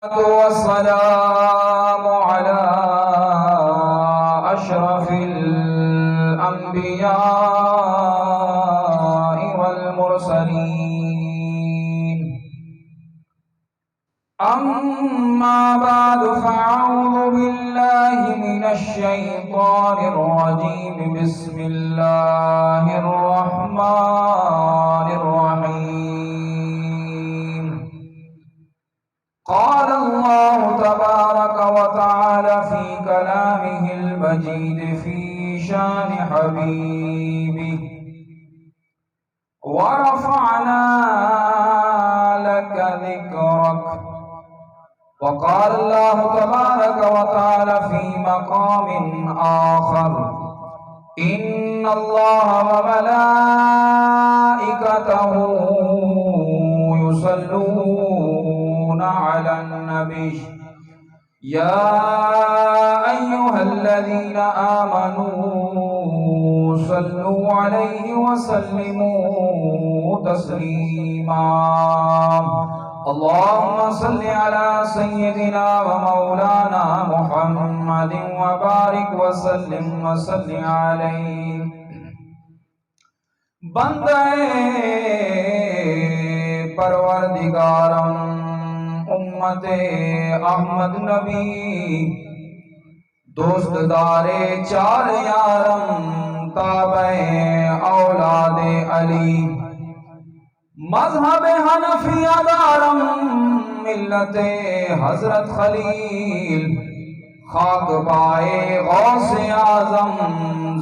والسلام على أشرف الأنبياء والمرسلين. أما بعد فأعوذ بالله من الشيطان الرجيم. بسم الله الرحمن الرحيم. قال الله تبارك وتعالى في كلامه المجيد في شان حبيبه: ورفعنا لك ذكرك. وقال الله تبارك وتعالى في مقام آخر: إن الله وملائكته يصلون على النبي يا أيها الذين آمنوا صلوا عليه وسلموا تسليما. اللهم صل على سيدنا ومولانا محمد وبارك وسلم وسلم عليه. بندے پروردگارم امت احمد نبی، دوست دارے چار یارم تابع اولاد علی، مذہب حنفیہ دارم ملت حضرت خلیل، خاک پائے غوث اعظم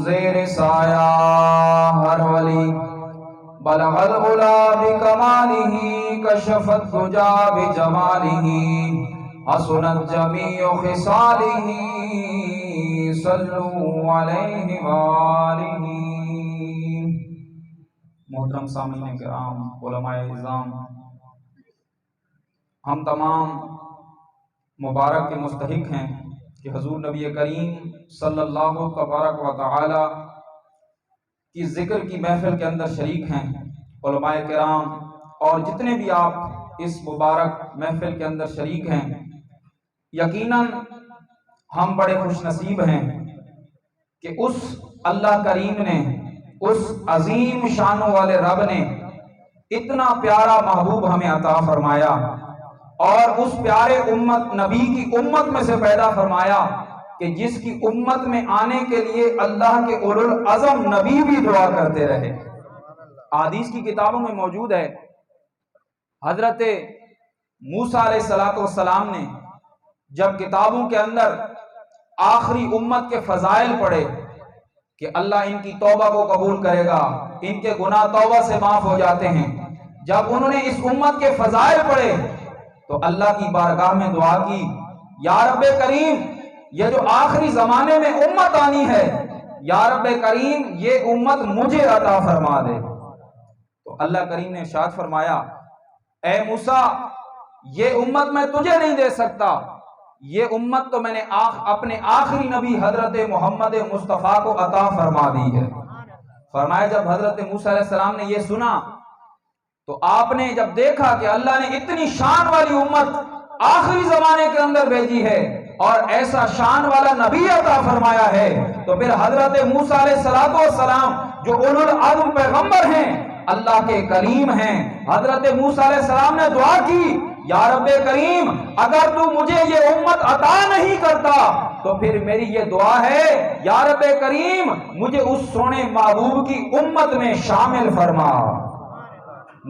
زیر سایہ ہر ولی، بلغ العلا بکمالہ کشف الدجا بجمالہ، حسنت جمیع خصالہ صلوا علیہ وآلہ. محترم سامعین کرام، علماء اعظام، ہم تمام مبارک کے مستحق ہیں کہ حضور نبی کریم صلی اللہ تبارک و تعالی کی ذکر کی محفل کے اندر شریک ہیں. علماء کرام اور جتنے بھی آپ اس مبارک محفل کے اندر شریک ہیں، یقیناً ہم بڑے خوش نصیب ہیں کہ اس اللہ کریم نے، اس عظیم شان والے رب نے اتنا پیارا محبوب ہمیں عطا فرمایا اور اس پیارے امت نبی کی امت میں سے پیدا فرمایا کہ جس کی امت میں آنے کے لیے اللہ کے اولو العزم نبی بھی دعا کرتے رہے. احادیث کی کتابوں میں موجود ہے، حضرت موسیٰ علیہ السلام نے جب کتابوں کے اندر آخری امت کے فضائل پڑھے کہ اللہ ان کی توبہ کو قبول کرے گا، ان کے گناہ توبہ سے معاف ہو جاتے ہیں، جب انہوں نے اس امت کے فضائل پڑھے تو اللہ کی بارگاہ میں دعا کی: یا رب کریم، یہ جو آخری زمانے میں امت آنی ہے، یا رب کریم یہ امت مجھے عطا فرما دے. تو اللہ کریم نے ارشاد فرمایا: اے موسیٰ، یہ امت میں تجھے نہیں دے سکتا، یہ امت تو میں نے اپنے آخری نبی حضرت محمد مصطفیٰ کو عطا فرما دی ہے. فرمایا جب حضرت موسیٰ علیہ السلام نے یہ سنا تو آپ نے جب دیکھا کہ اللہ نے اتنی شان والی امت آخری زمانے کے اندر بھیجی ہے اور ایسا شان والا نبی عطا فرمایا ہے، تو پھر حضرت موسیٰ علیہ السلام جو اولو العزم پیغمبر ہیں، اللہ کے کلیم ہیں، حضرت موسیٰ علیہ السلام نے دعا کی: یا رب کریم، اگر تو مجھے یہ امت عطا نہیں کرتا تو پھر میری یہ دعا ہے، یا رب کریم مجھے اس سونے محبوب کی امت میں شامل فرما،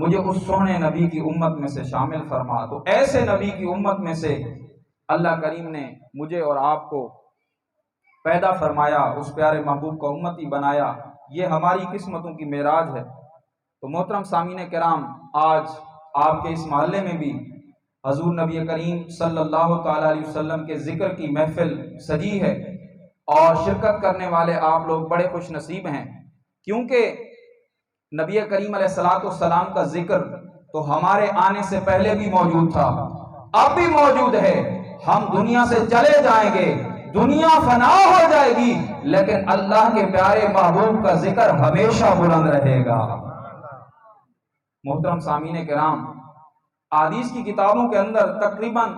مجھے اس سونے نبی کی امت میں سے شامل فرما. تو ایسے نبی کی امت میں سے اللہ کریم نے مجھے اور آپ کو پیدا فرمایا، اس پیارے محبوب کا امتی بنایا. یہ ہماری قسمتوں کی معراج ہے. تو محترم سامعین کرام، آج آپ کے اس محلے میں بھی حضور نبی کریم صلی اللہ تعالی علیہ وسلم کے ذکر کی محفل سجی ہے اور شرکت کرنے والے آپ لوگ بڑے خوش نصیب ہیں، کیونکہ نبی کریم علیہ السلام کا ذکر تو ہمارے آنے سے پہلے بھی موجود تھا، اب بھی موجود ہے. ہم دنیا سے چلے جائیں گے، دنیا فنا ہو جائے گی، لیکن اللہ کے پیارے محبوب کا ذکر ہمیشہ بلند رہے گا۔ محترم سامعین کرام، احادیث کی کتابوں کے اندر تقریباً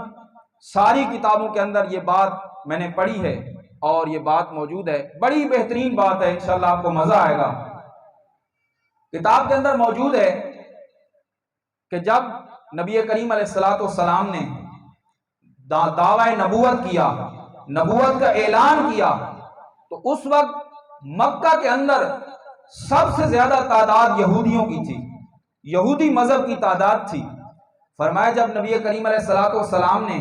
ساری کتابوں کے اندر یہ بات میں نے پڑھی ہے اور یہ بات موجود ہے، بڑی بہترین بات ہے، انشاءاللہ آپ کو مزہ آئے گا۔ کتاب کے اندر موجود ہے کہ جب نبی کریم علیہ السلام نے دعوی نبوت کیا، نبوت کا اعلان کیا، تو اس وقت مکہ کے اندر سب سے زیادہ تعداد یہودیوں کی تھی، یہودی مذہب کی تعداد تھی۔ فرمایا جب نبی کریم علیہ السلام نے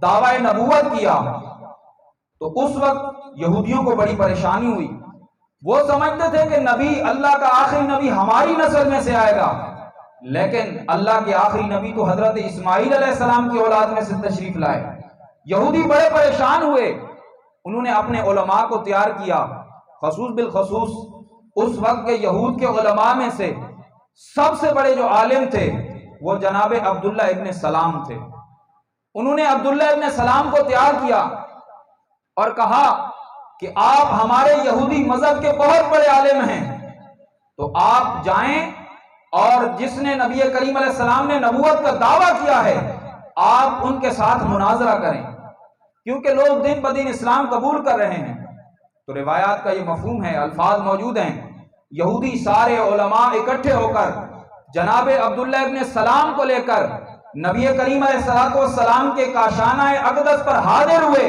دعوی نبوت کیا تو اس وقت یہودیوں کو بڑی پریشانی ہوئی۔ وہ سمجھتے تھے کہ نبی، اللہ کا آخری نبی ہماری نسل میں سے آئے گا، لیکن اللہ کے آخری نبی تو حضرت اسماعیل علیہ السلام کی اولاد میں سے تشریف لائے۔ یہودی بڑے پریشان ہوئے، انہوں نے اپنے علماء کو تیار کیا، خصوص بالخصوص اس وقت کے یہود کے علماء میں سے سب سے بڑے جو عالم تھے وہ جناب عبداللہ ابن سلام تھے۔ انہوں نے عبداللہ ابن سلام کو تیار کیا اور کہا کہ آپ ہمارے یہودی مذہب کے بہت بڑے عالم ہیں، تو آپ جائیں اور جس نے نبی کریم علیہ السلام نے نبوت کا دعویٰ کیا ہے آپ ان کے ساتھ مناظرہ کریں، کیونکہ لوگ دن بدن اسلام قبول کر رہے ہیں۔ تو روایات کا یہ مفہوم ہے، الفاظ موجود ہیں، یہودی سارے علماء اکٹھے ہو کر جناب عبداللہ ابن سلام کو لے کر نبی کریم علیہ السلام کے کاشانہ اقدس پر حاضر ہوئے۔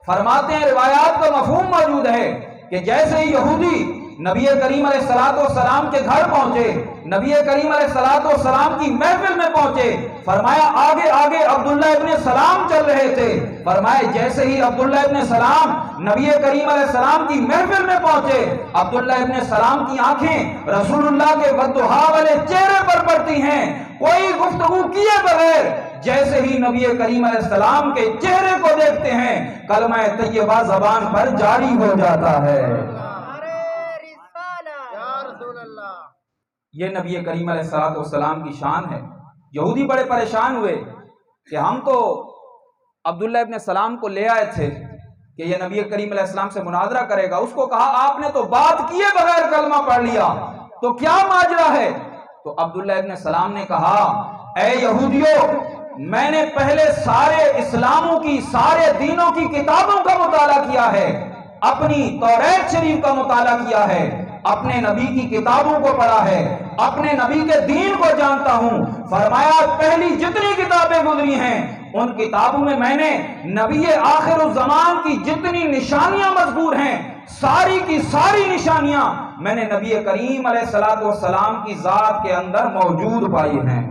فرماتے ہیں، روایات کا مفہوم موجود ہے کہ جیسے ہی یہودی نبی کریم علیہ السلام کے گھر پہنچے، نبی کریم علیہ السلام کی محفل میں پہنچے، فرمایا آگے آگے عبداللہ ابن سلام چل رہے تھے۔ فرمایا جیسے ہی عبداللہ ابن سلام نبی کریم علیہ السلام کی محفل میں پہنچے، عبداللہ ابن سلام کی آنکھیں رسول اللہ کے والضحیٰ والے چہرے پر پڑتی ہیں، کوئی گفتگو کیے بغیر جیسے ہی نبی کریم علیہ السلام کے چہرے کو دیکھتے ہیں کلمہ طیبہ زبان پر جاری ہو جاتا ہے۔ یہ نبی کریم علیہ السلام کی شان ہے۔ یہودی بڑے پریشان ہوئے کہ ہم تو عبداللہ ابن سلام کو لے آئے تھے کہ یہ نبی کریم علیہ السلام سے مناظرہ کرے گا، اس کو کہا آپ نے تو بات کیے بغیر کلمہ پڑھ لیا، تو کیا ماجرا ہے؟ تو عبداللہ ابن سلام نے کہا، اے یہودیوں، میں نے پہلے سارے اسلاموں کی، سارے دینوں کی کتابوں کا مطالعہ کیا ہے، اپنی توریت شریف کا مطالعہ کیا ہے، اپنے نبی کی کتابوں کو پڑھا ہے، اپنے نبی کے دین کو جانتا ہوں۔ فرمایا پہلی جتنی کتابیں گزری ہیں ان کتابوں میں نے نبی آخر الزمان کی جتنی نشانیاں مذکور ہیں، ساری کی ساری نشانیاں میں نے نبی کریم علیہ السلام کی ذات کے اندر موجود پائی ہیں۔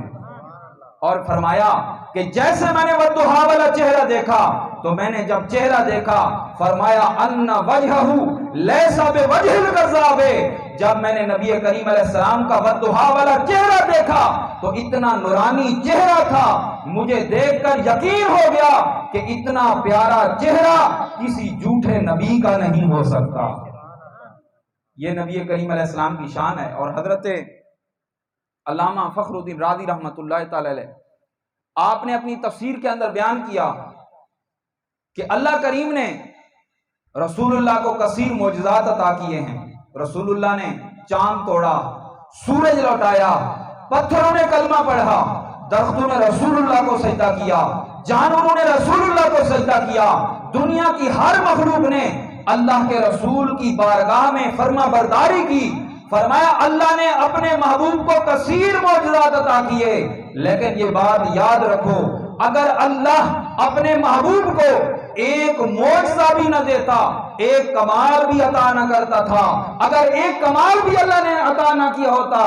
اور فرمایا کہ جیسے میں نے والضحیٰ والا چہرہ دیکھا تو میں نے جب چہرہ دیکھا، فرمایا ان وجہہ لیس بوجہ الکذاب، جب میں نے نبی کریم علیہ السلام کا والضحیٰ والا چہرہ دیکھا تو اتنا نورانی چہرہ تھا، مجھے دیکھ کر یقین ہو گیا کہ اتنا پیارا چہرہ کسی جھوٹے نبی کا نہیں ہو سکتا۔ یہ نبی کریم علیہ السلام کی شان ہے۔ اور حضرت علامہ فخر الدین رازی رحمۃ اللہ تعالی علیہ، آپ نے اپنی تفسیر کے اندر بیان کیا کہ اللہ کریم نے رسول اللہ کو کثیر معجزات عطا کیے ہیں۔ رسول اللہ نے چاند توڑا، سورج لوٹایا، پتھروں نے کلمہ پڑھا، درختوں نے رسول اللہ کو سجدہ کیا، جانوروں نے رسول اللہ کو سجدہ کیا، دنیا کی ہر مخلوق نے اللہ کے رسول کی بارگاہ میں فرما برداری کی۔ فرمایا اللہ نے اپنے محبوب کو کثیر معجزات عطا کیے، لیکن یہ بات یاد رکھو، اگر اللہ اپنے محبوب کو ایک معجزہ بھی نہ دیتا، ایک کمال بھی عطا نہ کرتا تھا، اگر ایک کمال بھی اللہ نے عطا نہ کیا ہوتا،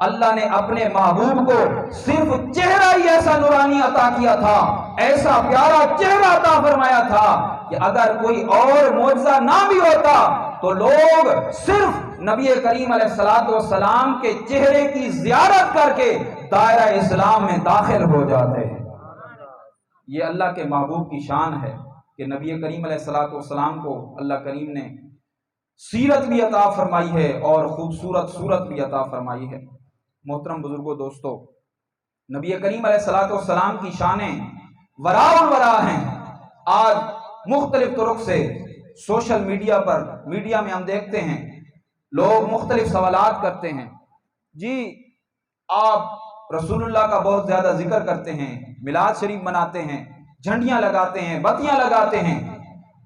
اللہ نے اپنے محبوب کو صرف چہرہ ہی ایسا نورانی عطا کیا تھا، ایسا پیارا چہرہ عطا فرمایا تھا کہ اگر کوئی اور معجزہ نہ بھی ہوتا تو لوگ صرف نبی کریم علیہ السلام کے چہرے کی زیارت کر کے دائرہ اسلام میں داخل ہو جاتے ہیں۔ یہ اللہ کے محبوب کی شان ہے کہ نبی کریم علیہ السلام کو اللہ کریم نے سیرت بھی عطا فرمائی ہے اور خوبصورت صورت بھی عطا فرمائی ہے۔ محترم بزرگوں، دوستو، نبی کریم علیہ السلام کی شانیں وراء الورا ہیں۔ آج مختلف طرق سے سوشل میڈیا پر، میڈیا میں ہم دیکھتے ہیں لوگ مختلف سوالات کرتے ہیں، جی آپ رسول اللہ کا بہت زیادہ ذکر کرتے ہیں، میلاد شریف مناتے ہیں، جھنڈیاں لگاتے ہیں، بتیاں لگاتے ہیں،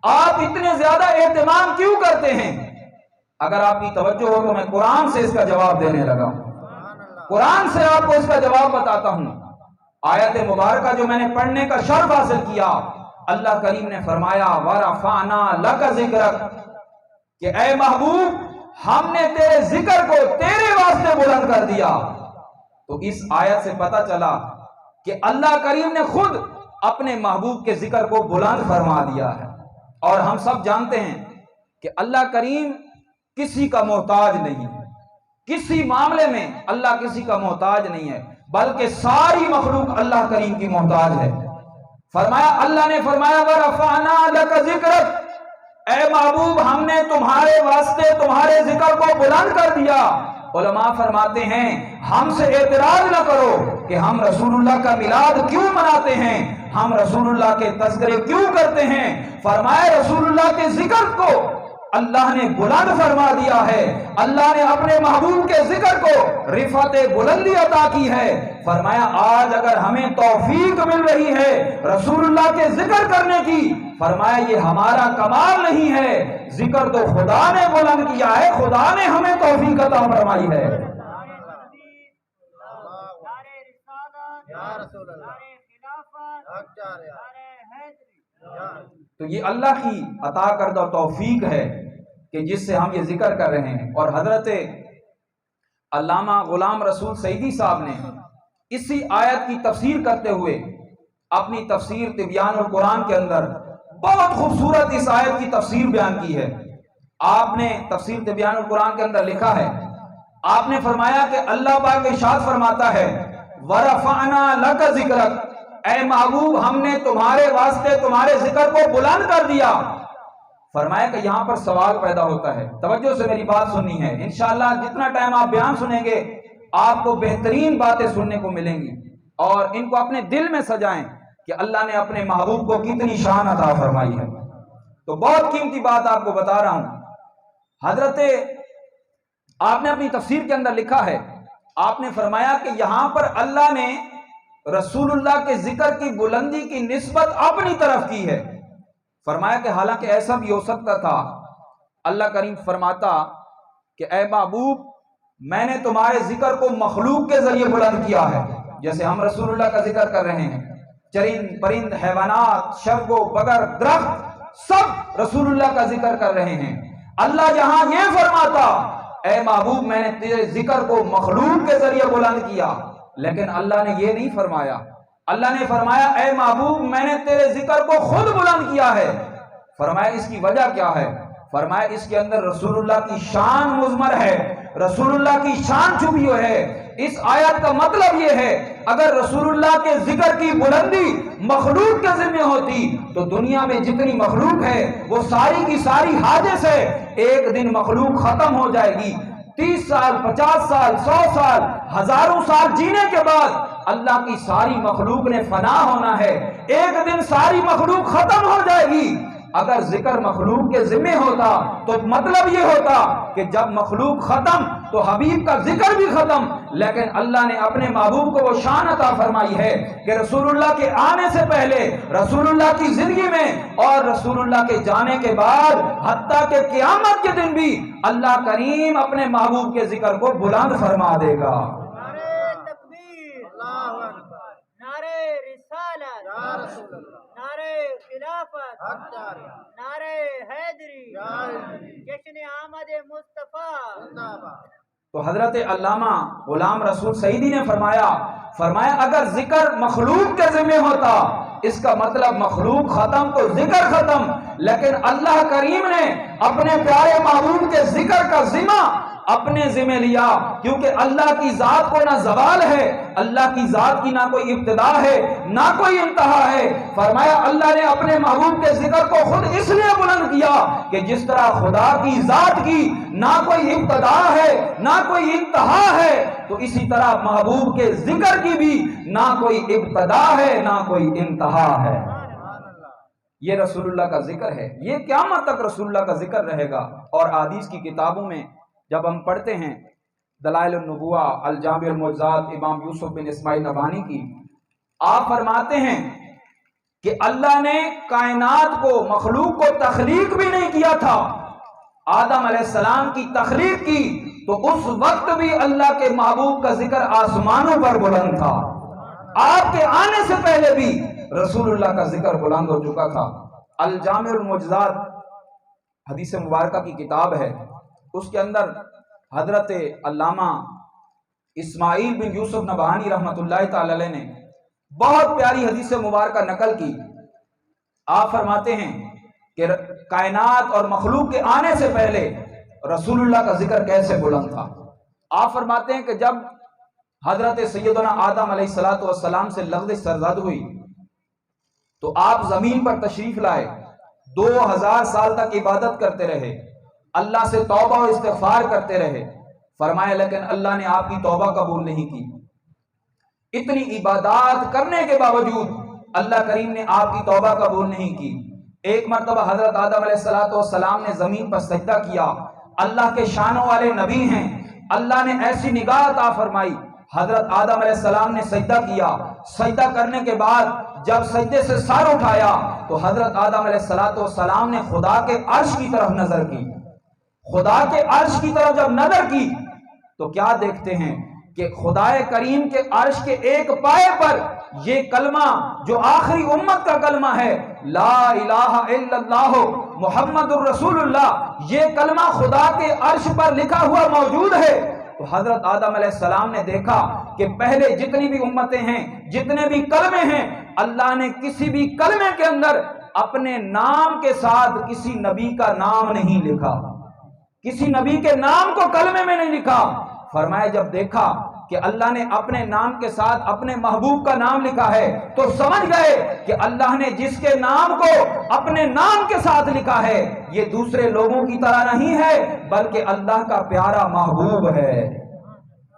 آپ اتنے زیادہ اہتمام کیوں کرتے ہیں؟ اگر آپ کی توجہ ہو تو میں قرآن سے اس کا جواب دینے لگا ہوں، قرآن سے آپ کو اس کا جواب بتاتا ہوں۔ آیت مبارکہ جو میں نے پڑھنے کا شرف حاصل کیا، اللہ کریم نے فرمایا وَرَفَعْنَا لَكَ ذِكْرَكَ، کہ اے محبوب ہم نے تیرے ذکر کو تیرے واسطے بلند کر دیا۔ تو اس آیت سے پتہ چلا کہ اللہ کریم نے خود اپنے محبوب کے ذکر کو بلند فرما دیا ہے۔ اور ہم سب جانتے ہیں کہ اللہ کریم کسی کا محتاج نہیں ہے، کسی معاملے میں اللہ کسی کا محتاج نہیں ہے، بلکہ ساری مخلوق اللہ کریم کی محتاج ہے۔ فرمایا، اللہ نے فرمایا وَرَفَعْنَا لَكَ ذِكْرَكَ، اے محبوب ہم نے تمہارے واسطے تمہارے ذکر کو بلند کر دیا۔ علماء فرماتے ہیں ہم سے اعتراض نہ کرو کہ ہم رسول اللہ کا میلاد کیوں مناتے ہیں، ہم رسول اللہ کے تذکرے کیوں کرتے ہیں۔ فرمایا رسول اللہ کے ذکر کو اللہ نے بلند فرما دیا ہے، اللہ نے اپنے محبوب کے ذکر کو رفعت بلندی عطا کی ہے۔ فرمایا آج اگر ہمیں توفیق مل رہی ہے رسول اللہ کے ذکر کرنے کی، فرمایا یہ ہمارا کمال نہیں ہے، ذکر تو خدا نے بلند کیا ہے، خدا نے ہمیں توفیق عطا فرمائی ہے۔ تو یہ اللہ کی عطا کردہ توفیق ہے کہ جس سے ہم یہ ذکر کر رہے ہیں۔ اور حضرت علامہ غلام رسول سعیدی صاحب نے اسی آیت کی تفسیر کرتے ہوئے اپنی تفسیر تبیان القرآن کے اندر بہت خوبصورت اس آیت کی تفسیر بیان کی ہے۔ آپ نے تفسیر تبیان القرآن کے اندر لکھا ہے، آپ نے فرمایا کہ اللہ پاک ارشاد فرماتا ہے وَرَفَعْنَا لَكَ ذِكْرَكَ، اے محبوب ہم نے تمہارے واسطے تمہارے ذکر کو بلند کر دیا۔ فرمایا کہ یہاں پر سوال پیدا ہوتا ہے، توجہ سے میری بات سننی ہے، انشاءاللہ جتنا ٹائم آپ بیان سنیں گے آپ کو بہترین باتیں سننے کو ملیں گی، اور ان کو اپنے دل میں سجائیں کہ اللہ نے اپنے محبوب کو کتنی شان عطا فرمائی ہے۔ تو بہت قیمتی بات آپ کو بتا رہا ہوں۔ حضرت آپ نے اپنی تفسیر کے اندر لکھا ہے، آپ نے فرمایا کہ یہاں پر اللہ نے رسول اللہ کے ذکر کی بلندی کی نسبت اپنی طرف کی ہے۔ فرمایا کہ حالانکہ ایسا بھی ہو سکتا تھا، اللہ کریم فرماتا کہ اے محبوب میں نے تمہارے ذکر کو مخلوق کے ذریعے بلند کیا ہے، جیسے ہم رسول اللہ کا ذکر کر رہے ہیں، چرند پرند حیوانات شب و بگر درخت سب رسول اللہ کا ذکر کر رہے ہیں۔ اللہ یہاں یہ فرماتا اے محبوب میں نے تیرے ذکر کو مخلوق کے ذریعے بلند کیا، لیکن اللہ نے یہ نہیں فرمایا، اللہ نے فرمایا اے محبوب میں نے تیرے ذکر کو خود بلند کیا ہے۔ فرمایا اس کی وجہ کیا ہے؟ فرمایا اس کے اندر رسول اللہ کی شان مضمر ہے، رسول اللہ کی شان چھپی ہوئی ہے۔ اس آیت کا مطلب یہ ہے اگر رسول اللہ کے ذکر کی بلندی مخلوق کے ذمہ ہوتی تو دنیا میں جتنی مخلوق ہے وہ ساری کی ساری حادث ہے، ایک دن مخلوق ختم ہو جائے گی، 30 سال 50 سال 100 سال ہزاروں سال جینے کے بعد اللہ کی ساری مخلوق نے فنا ہونا ہے، ایک دن ساری مخلوق ختم ہو جائے گی۔ اگر ذکر مخلوق کے ذمہ ہوتا تو مطلب یہ ہوتا کہ جب مخلوق ختم تو حبیب کا ذکر بھی ختم، لیکن اللہ نے اپنے محبوب کو وہ شان عطا فرمائی ہے کہ رسول اللہ کے آنے سے پہلے، رسول اللہ کی زندگی میں اور رسول اللہ کے جانے کے بعد، حتیٰ کہ قیامت کے دن بھی اللہ کریم اپنے محبوب کے ذکر کو بلند فرما دے گا۔ نعرہ تکبیر، اللہ اکبر، نعرہ رسالت، یا رسول اللہ، نعرہ خلافت، نعرہ حیدری، جشن آمد مصطفیٰ۔ تو حضرت علامہ غلام رسول سعیدی نے فرمایا اگر ذکر مخلوق کے ذمہ ہوتا اس کا مطلب مخلوق ختم تو ذکر ختم، لیکن اللہ کریم نے اپنے پیارے محبوب کے ذکر کا ذمہ اپنے ذمہ لیا، کیونکہ اللہ کی ذات کو نہ زوال ہے، اللہ کی ذات کی نہ کوئی ابتدا ہے نہ کوئی انتہا ہے۔ فرمایا اللہ نے اپنے محبوب کے ذکر کو خود اس لیے بلند کیا کہ جس طرح خدا کی ذات کی نہ کوئی ابتدا ہے نہ کوئی انتہا ہے، تو اسی طرح محبوب کے ذکر کی بھی نہ کوئی ابتدا ہے نہ کوئی انتہا ہے۔ یہ رسول اللہ کا ذکر ہے، یہ قیامت تک رسول اللہ کا ذکر رہے گا۔ اور حدیث کی کتابوں میں جب ہم پڑھتے ہیں دلائل النبوہ الجامع المعجزات امام یوسف بن اسماعیل نبہانی کی، آپ فرماتے ہیں کہ اللہ نے کائنات کو، مخلوق کو تخلیق بھی نہیں کیا تھا، آدم علیہ السلام کی تخلیق کی تو اس وقت بھی اللہ کے محبوب کا ذکر آسمانوں پر بلند تھا، آپ کے آنے سے پہلے بھی رسول اللہ کا ذکر بلند ہو چکا تھا۔ الجامع المعجزات حدیث مبارکہ کی کتاب ہے، اس کے اندر حضرت علامہ اسماعیل بن یوسف نبہانی رحمۃ اللہ تعالی علیہ نے بہت پیاری حدیث مبارکہ نقل کی۔ آپ فرماتے ہیں کہ کائنات اور مخلوق کے آنے سے پہلے رسول اللہ کا ذکر کیسے بلند تھا۔ آپ فرماتے ہیں کہ جب حضرت سیدنا آدم علیہ السلام سے لغزش سرزد ہوئی تو آپ زمین پر تشریف لائے، 2000 سال تک عبادت کرتے رہے، اللہ سے توبہ و استغفار کرتے رہے۔ فرمایا لیکن اللہ نے آپ کی توبہ قبول نہیں کی، اتنی عبادات کرنے کے باوجود اللہ کریم نے آپ کی توبہ قبول نہیں کی۔ ایک مرتبہ حضرت آدم علیہ السلام نے زمین پر سجدہ کیا، اللہ کے شانوں والے نبی ہیں، اللہ نے ایسی نگاہ عطا فرمائی، حضرت آدم علیہ السلام نے سجدہ کیا، سجدہ کرنے کے بعد جب سجدے سے سر اٹھایا تو حضرت آدم علیہ السلام نے خدا کے عرش کی طرف نظر کی۔ خدا کے عرش کی طرف جب نظر کی تو کیا دیکھتے ہیں کہ خدا کریم کے عرش کے ایک پائے پر یہ کلمہ جو آخری امت کا کلمہ ہے، لا الہ الا اللہ محمد الرسول اللہ، یہ کلمہ خدا کے عرش پر لکھا ہوا موجود ہے۔ تو حضرت آدم علیہ السلام نے دیکھا کہ پہلے جتنی بھی امتیں ہیں، جتنے بھی کلمے ہیں، اللہ نے کسی بھی کلمے کے اندر اپنے نام کے ساتھ کسی نبی کا نام نہیں لکھا، کسی نبی کے نام کو کلمے میں نہیں لکھا۔ فرمایا جب دیکھا کہ اللہ نے اپنے نام کے ساتھ اپنے محبوب کا نام لکھا ہے تو سمجھ گئے کہ اللہ نے جس کے نام کو اپنے نام کے ساتھ لکھا ہے یہ دوسرے لوگوں کی طرح نہیں ہے بلکہ اللہ کا پیارا محبوب ہے۔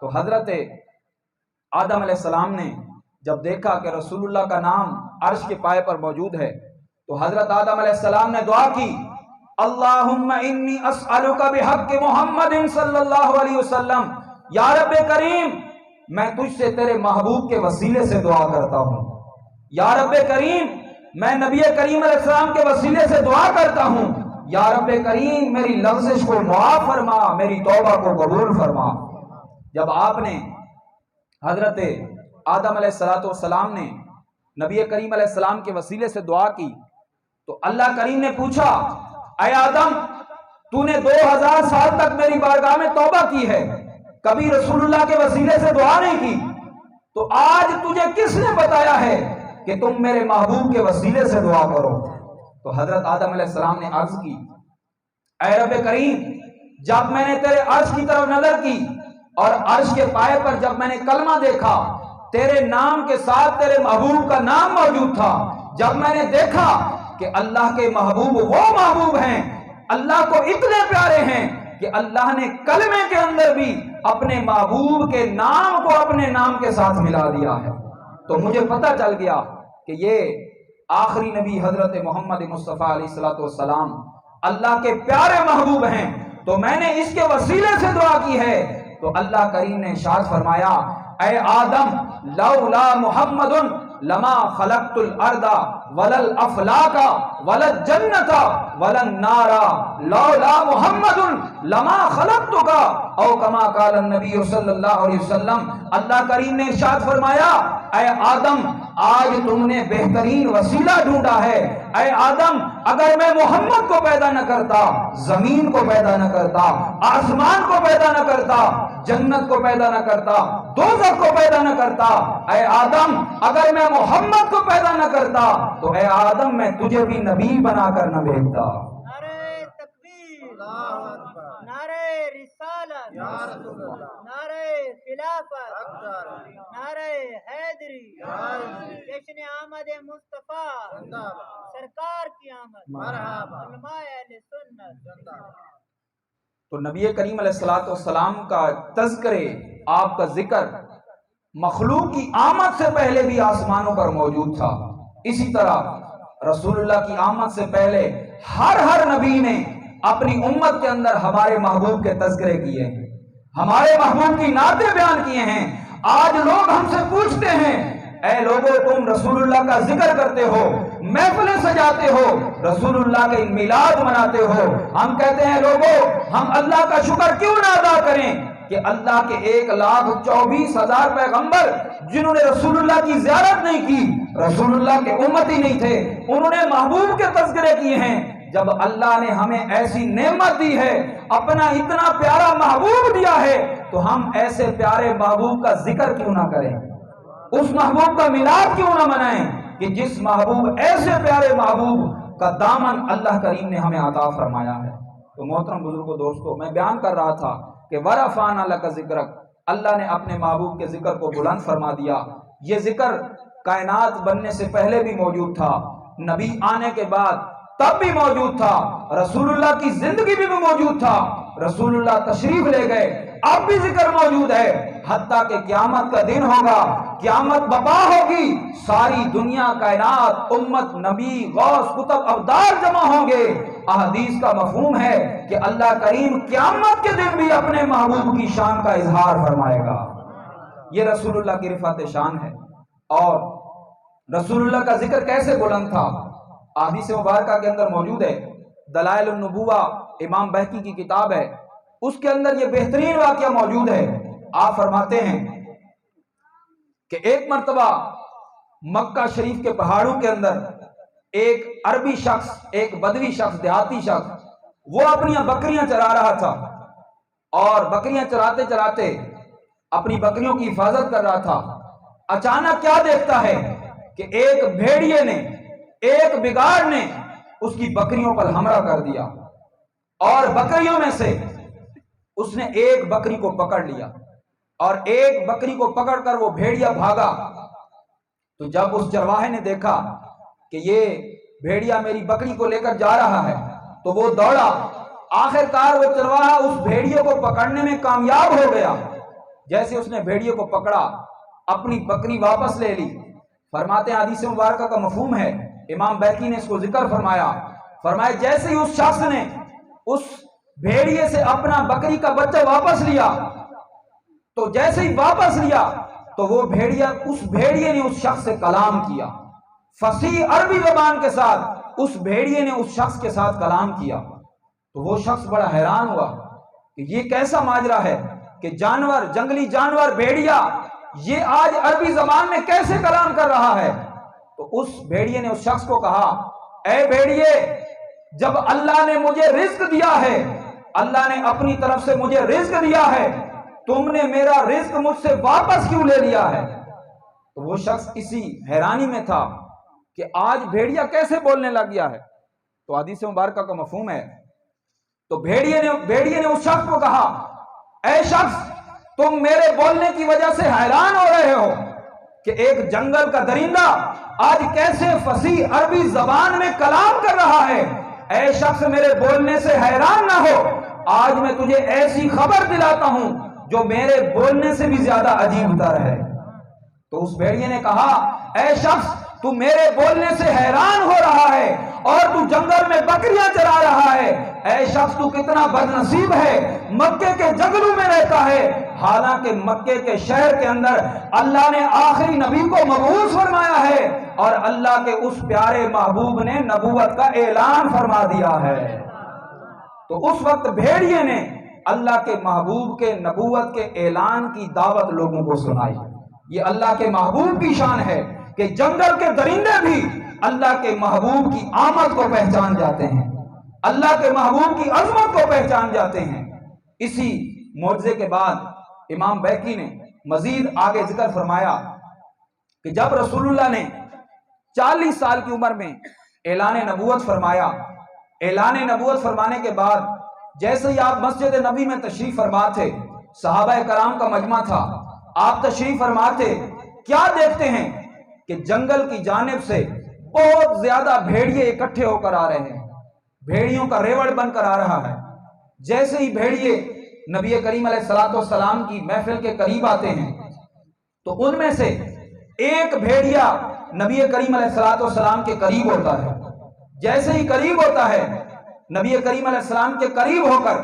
تو حضرت آدم علیہ السلام نے جب دیکھا کہ رسول اللہ کا نام عرش کے پائے پر موجود ہے تو حضرت آدم علیہ السلام نے دعا کی، اللہم انی اسألک بحق محمد صلی اللہ علیہ وسلم، یا رب کریم میں تجھ سے تیرے محبوب کے وسیلے سے دعا کرتا ہوں، یا رب کریم میں نبی کریم علیہ السلام کے وسیلے سے دعا کرتا ہوں، یا رب کریم میری لغزش کو معاف فرما، میری توبہ کو قبول فرما۔ جب آپ نے حضرت آدم علیہ السلام نے نبی کریم علیہ السلام کے وسیلے سے دعا کی تو اللہ کریم نے پوچھا، اے آدم تو نے 2000 سال تک میری بارگاہ میں توبہ کی ہے، کبھی رسول اللہ کے وسیلے سے دعا نہیں کی، تو آج تجھے کس نے بتایا ہے کہ تم میرے محبوب کے وسیلے سے دعا کرو؟ تو حضرت آدم علیہ السلام نے عرض کی، اے رب کریم جب میں نے تیرے عرش کی طرف نظر کی اور عرش کے پائے پر جب میں نے کلمہ دیکھا تیرے نام کے ساتھ تیرے محبوب کا نام موجود تھا، جب میں نے دیکھا کہ اللہ کے محبوب وہ محبوب ہیں، اللہ کو اتنے پیارے ہیں کہ اللہ نے کلمے کے اندر بھی اپنے محبوب کے نام کو اپنے نام کے ساتھ ملا دیا ہے، تو مجھے پتہ چل گیا کہ یہ آخری نبی حضرت محمد مصطفیٰ علیہ السلام اللہ کے پیارے محبوب ہیں، تو میں نے اس کے وسیلے سے دعا کی ہے۔ تو اللہ کریم نے ارشاد فرمایا، اے آدم لولا محمد لما خلقت الارض ولا الافلاک ولا الجنت ولا النار لولا محمد لما خلقتک او کما قال النبی صلی اللہ علیہ وسلم۔ اللہ کریم نے ارشاد فرمایا، اے آدم آج تم نے بہترین وسیلہ ڈھونڈا ہے، اے آدم اگر میں محمد کو پیدا نہ کرتا، زمین کو پیدا نہ کرتا، آسمان کو پیدا نہ کرتا، جنت کو پیدا نہ کرتا، دوزخ کو پیدا نہ کرتا، اے آدم اگر میں محمد کو پیدا نہ کرتا تو اے آدم میں تجھے بھی نبی بنا کر نہ بھیجتا۔ نعرہ تکبیر، نعرہ رسالت، نعرہ خلافت، نعرہ حیدری، جشن آمد مصطفیٰ، سرکار کی آمد، علماء اہل سنت۔ تو نبی کریم علیہ السلام کا تذکرے، آپ کا ذکر مخلوق کی آمد سے پہلے بھی آسمانوں پر موجود تھا، اسی طرح رسول اللہ کی آمد سے پہلے ہر نبی نے اپنی امت کے اندر ہمارے محبوب کے تذکرے کیے ہیں، ہمارے محبوب کی نعتیں بیان کیے ہیں۔ آج لوگ ہم سے پوچھتے ہیں، اے لوگوں تم رسول اللہ کا ذکر کرتے ہو، محفلیں سجاتے ہو، رسول اللہ کے میلاد مناتے ہو، ہم کہتے ہیں لوگوں ہم اللہ کا شکر کیوں نہ ادا کریں کہ اللہ کے 1,24,000 پیغمبر جنہوں نے رسول اللہ کی زیارت نہیں کی، رسول اللہ کے امتی نہیں تھے، انہوں نے محبوب کے تذکرے کیے ہیں۔ جب اللہ نے ہمیں ایسی نعمت دی ہے، اپنا اتنا پیارا محبوب دیا ہے، تو ہم ایسے پیارے محبوب کا ذکر کیوں نہ کریں، اس محبوب کا میلاد کیوں نہ منائیں کہ جس محبوب ایسے پیارے محبوب کا دامن اللہ کریم نے ہمیں عطا فرمایا ہے۔ تو محترم بزرگوں دوستو، میں بیان کر رہا تھا کہ وَرَفَعْنَا لَكَ ذِكْرَكَ، اللہ نے اپنے محبوب کے ذکر کو بلند فرما دیا۔ یہ ذکر کائنات بننے سے پہلے بھی موجود تھا، نبی آنے کے بعد تب بھی موجود تھا، رسول اللہ کی زندگی بھی موجود تھا، رسول اللہ تشریف لے گئے اب بھی ذکر موجود ہے، حتیٰ کہ قیامت کا دن ہوگا، قیامت بپا ہوگی، ساری دنیا کائنات امت نبی غوث کتب ابدال جمع ہوں گے۔ احادیث کا مفہوم ہے کہ اللہ کریم قیامت کے دن بھی اپنے محبوب کی شان کا اظہار فرمائے گا۔ یہ رسول اللہ کی رفعت شان ہے۔ اور رسول اللہ کا ذکر کیسے بلند تھا، احادیث مبارکہ کے اندر موجود ہے۔ دلائل النبوہ امام بہقی کی کتاب ہے، اس کے اندر یہ بہترین واقعہ موجود ہے۔ آپ فرماتے ہیں کہ ایک مرتبہ مکہ شریف کے پہاڑوں کے اندر ایک عربی شخص، ایک بدوی شخص، دیہاتی شخص، وہ اپنی بکریاں چرا رہا تھا، اور بکریاں چراتے چراتے اپنی بکریوں کی حفاظت کر رہا تھا۔ اچانک کیا دیکھتا ہے کہ ایک بھیڑیے نے، ایک بگاڑ نے اس کی بکریوں پر حملہ کر دیا، اور بکریوں میں سے اس نے ایک بکری کو پکڑ لیا، اور ایک بکری کو پکڑ کر وہ بھیڑیا بھاگا۔ تو جب اس چرواہے نے دیکھا کہ یہ بھیڑیا میری بکری کو لے کر جا رہا ہے تو وہ دوڑا، آخر کار وہ چرواہا اس بھیڑیے کو پکڑنے میں کامیاب ہو گیا۔ جیسے اس نے بھیڑیے کو پکڑا، اپنی بکری واپس لے لی۔ فرماتے ہیں حدیث مبارکہ کا مفہوم ہے، امام بہقی نے اس کو ذکر فرمایا جیسے ہی اس شخص نے اس بھیڑیے سے اپنا بکری کا بچہ واپس لیا، تو جیسے ہی واپس لیا تو وہ بھیڑیا، اس بھیڑیے نے اس شخص سے کلام کیا، فصیح عربی زبان کے ساتھ اس بھیڑیے نے اس شخص کے ساتھ کلام کیا۔ تو وہ شخص بڑا حیران ہوا کہ یہ کیسا ماجرا ہے کہ جانور، جنگلی جانور بھیڑیا، یہ آج عربی زبان میں کیسے کلام کر رہا ہے؟ تو اس بھیڑیے نے اس شخص کو کہا، اے بھیڑیے، جب اللہ نے مجھے رزق دیا ہے، اللہ نے اپنی طرف سے مجھے رزق دیا ہے، تم نے میرا رزق مجھ سے واپس کیوں لے لیا ہے؟ تو وہ شخص اسی حیرانی میں تھا کہ آج بھیڑیا کیسے بولنے لگ گیا ہے۔ تو حدیث مبارکہ کا مفہوم ہے، تو بھیڑیے نے اس شخص کو کہا، اے شخص، تم میرے بولنے کی وجہ سے حیران ہو رہے ہو کہ ایک جنگل کا درندہ آج کیسے فصیح عربی زبان میں کلام کر رہا ہے۔ اے شخص، میرے بولنے سے حیران نہ ہو، آج میں تجھے ایسی خبر دلاتا ہوں جو میرے بولنے سے بھی زیادہ عجیب تر ہے۔ تو اس بھیڑیے نے کہا، اے شخص، تو میرے بولنے سے حیران ہو رہا ہے اور تو جنگل میں بکریاں چرا رہا ہے۔ اے شخص، تو کتنا بد نصیب ہے، مکے کے جنگلوں میں رہتا ہے، حالانکہ مکے کے شہر کے اندر اللہ نے آخری نبی کو مبعوث فرمایا ہے، اور اللہ کے اس پیارے محبوب نے نبوت کا اعلان فرما دیا ہے۔ تو اس وقت بھیڑیے نے اللہ کے محبوب کے نبوت کے اعلان کی دعوت لوگوں کو سنائی۔ یہ اللہ کے محبوب کی شان ہے کہ جنگل کے درندے بھی اللہ کے محبوب کی آمد کو پہچان جاتے ہیں، اللہ کے محبوب کی عظمت کو پہچان جاتے ہیں۔ اسی معجزے کے بعد امام بہقی نے مزید آگے ذکر فرمایا کہ جب رسول اللہ نے 40 سال کی عمر میں اعلان نبوت فرمایا، اعلان نبوت فرمانے کے بعد جیسے ہی آپ مسجد نبی میں تشریف فرما تھے، صحابہ کرام کا مجمع تھا، آپ تشریف فرما تھے، کیا دیکھتے ہیں کہ جنگل کی جانب سے بہت زیادہ بھیڑیے اکٹھے ہو کر آ رہے ہیں، بھیڑیوں کا ریوڑ بن کر آ رہا ہے۔ جیسے ہی بھیڑیے نبی کریم علیہ السلام کی محفل کے قریب آتے ہیں تو ان میں سے ایک بھیڑیا نبی کریم علیہ السلام کے قریب ہوتا ہے۔ جیسے ہی قریب ہوتا ہے، نبی کریم علیہ السلام کے قریب ہو کر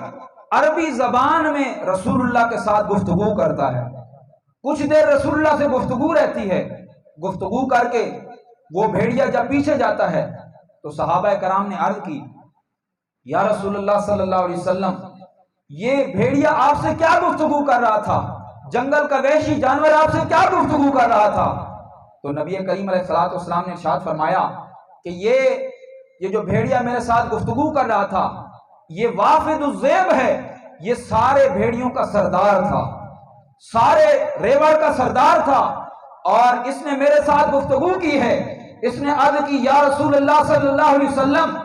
عربی زبان میں رسول اللہ کے ساتھ گفتگو کرتا ہے۔ کچھ دیر رسول اللہ سے گفتگو رہتی ہے، گفتگو کر کے وہ بھیڑیا جب پیچھے جاتا ہے تو صحابہ کرام نے عرض کی یا رسول اللہ صلی اللہ علیہ وسلم یہ بھیڑیا آپ سے کیا گفتگو کر رہا تھا، جنگل کا وحشی جانور آپ سے کیا گفتگو کر رہا تھا؟ تو نبی کریم علیہ الصلوۃ والسلام نے ارشاد فرمایا کہ یہ جو بھیڑیا میرے ساتھ گفتگو کر رہا تھا یہ وافد الذئب ہے، یہ سارے بھیڑیوں کا سردار تھا، سارے ریوڑ کا سردار تھا، اور اس نے میرے ساتھ گفتگو کی ہے۔ اس نے عرض کی یا رسول اللہ صلی اللہ علیہ وسلم